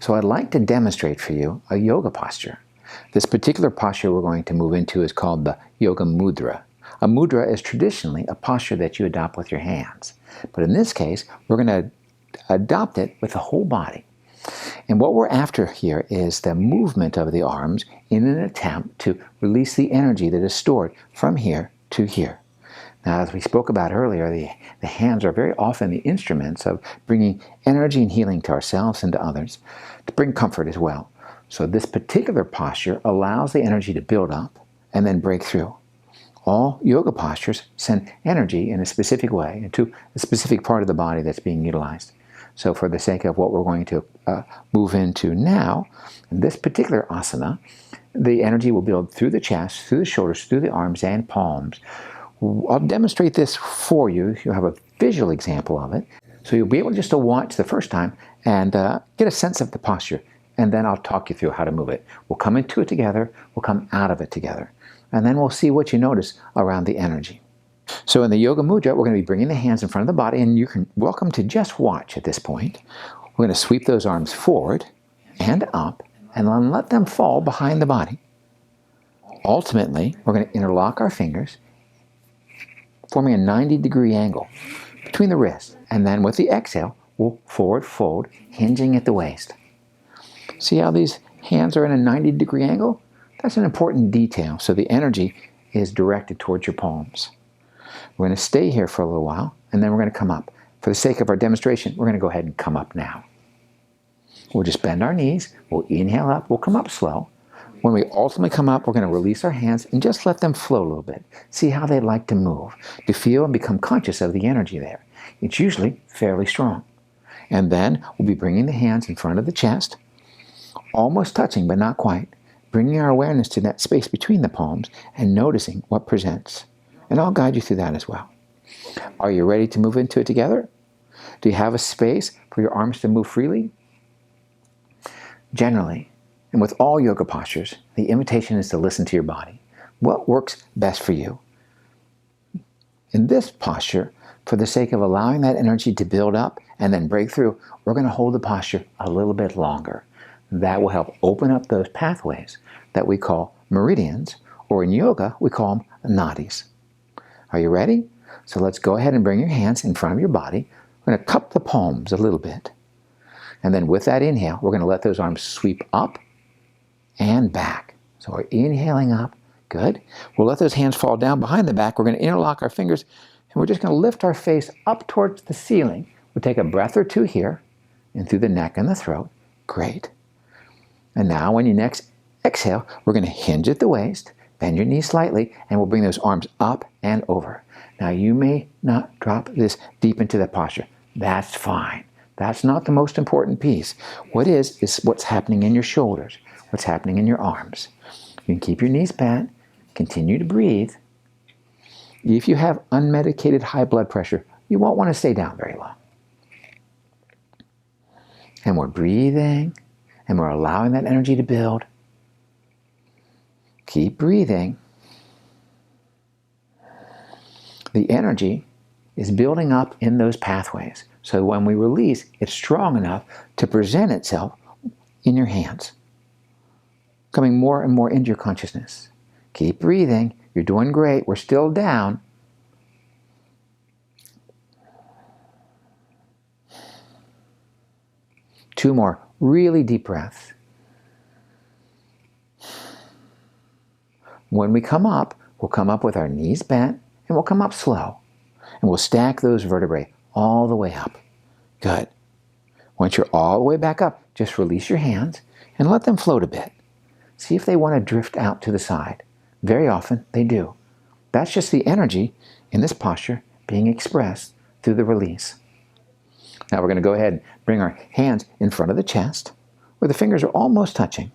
So I'd like to demonstrate for you a yoga posture. This particular posture we're going to move into is called the Yoga Mudra. A mudra is traditionally a posture that you adopt with your hands. But in this case, we're going to adopt it with the whole body. And what we're after here is the movement of the arms in an attempt to release the energy that is stored from here to here. Now, as we spoke about earlier, the hands are very often the instruments of bringing energy and healing to ourselves and to others, to bring comfort as well. So this particular posture allows the energy to build up and then break through. All yoga postures send energy in a specific way into a specific part of the body that's being utilized. So for the sake of what we're going to move into now, in this particular asana, the energy will build through the chest, through the shoulders, through the arms and palms. I'll demonstrate this for you. You'll have a visual example of it. So you'll be able just to watch the first time and get a sense of the posture. And then I'll talk you through how to move it. We'll come into it together. We'll come out of it together. And then we'll see what you notice around the energy. So in the Yoga Mudra, we're going to be bringing the hands in front of the body. And you're welcome to just watch at this point. We're going to sweep those arms forward and up. And then let them fall behind the body. Ultimately, we're going to interlock our fingers, forming a 90-degree angle between the wrists. And then with the exhale, we'll forward fold, hinging at the waist. See how these hands are in a 90-degree angle? That's an important detail, so the energy is directed towards your palms. We're going to stay here for a little while, and then we're going to come up. For the sake of our demonstration, we're going to go ahead and come up now. We'll just bend our knees, we'll inhale up, we'll come up slow. When we ultimately come up, we're going to release our hands and just let them flow a little bit. See how they like to move, to feel and become conscious of the energy there. It's usually fairly strong. And then we'll be bringing the hands in front of the chest, almost touching but not quite, bringing our awareness to that space between the palms and noticing what presents. And I'll guide you through that as well. Are you ready to move into it together? Do you have a space for your arms to move freely? Generally, and with all yoga postures, the invitation is to listen to your body. What works best for you? In this posture, for the sake of allowing that energy to build up and then break through, we're going to hold the posture a little bit longer. That will help open up those pathways that we call meridians, or in yoga, we call them nadis. Are you ready? So let's go ahead and bring your hands in front of your body. We're going to cup the palms a little bit. And then with that inhale, we're going to let those arms sweep up and back. So we're inhaling up. Good. We'll let those hands fall down behind the back. We're going to interlock our fingers, and we're just going to lift our face up towards the ceiling. We'll take a breath or two here, and through the neck and the throat. Great. And now when you next exhale, we're going to hinge at the waist, bend your knees slightly, and we'll bring those arms up and over. Now you may not drop this deep into that posture. That's fine. That's not the most important piece. What is what's happening in your shoulders, what's happening in your arms. You can keep your knees bent, continue to breathe. If you have unmedicated high blood pressure, you won't want to stay down very long. And we're breathing, and we're allowing that energy to build. Keep breathing. The energy is building up in those pathways. So when we release, it's strong enough to present itself in your hands, coming more and more into your consciousness. Keep breathing. You're doing great. We're still down. Two more really deep breaths. When we come up, we'll come up with our knees bent, and we'll come up slow. And we'll stack those vertebrae all the way up. Good. Once you're all the way back up, just release your hands and let them float a bit. See if they want to drift out to the side. Very often they do. That's just the energy in this posture being expressed through the release. Now we're going to go ahead and bring our hands in front of the chest where the fingers are almost touching,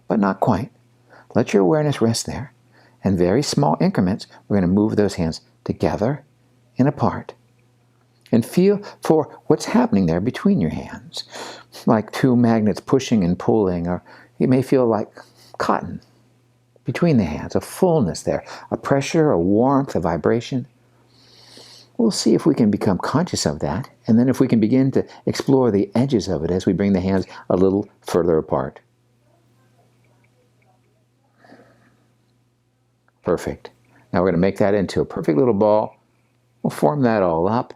but not quite. Let your awareness rest there. In very small increments, we're going to move those hands together and apart. And feel for what's happening there between your hands. Like two magnets pushing and pulling, or it may feel like cotton between the hands, a fullness there, a pressure, a warmth, a vibration. we'll see if we can become conscious of that, and then if we can begin to explore the edges of it as we bring the hands a little further apart. Perfect. Now we're going to make that into a perfect little ball. We'll form that all up,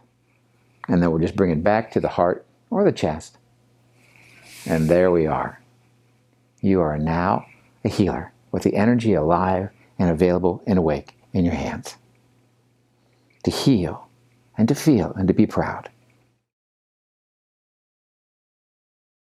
and then we'll just bring it back to the heart or the chest. And there we are. You are now a healer with the energy alive and available and awake in your hands to heal and to feel and to be proud.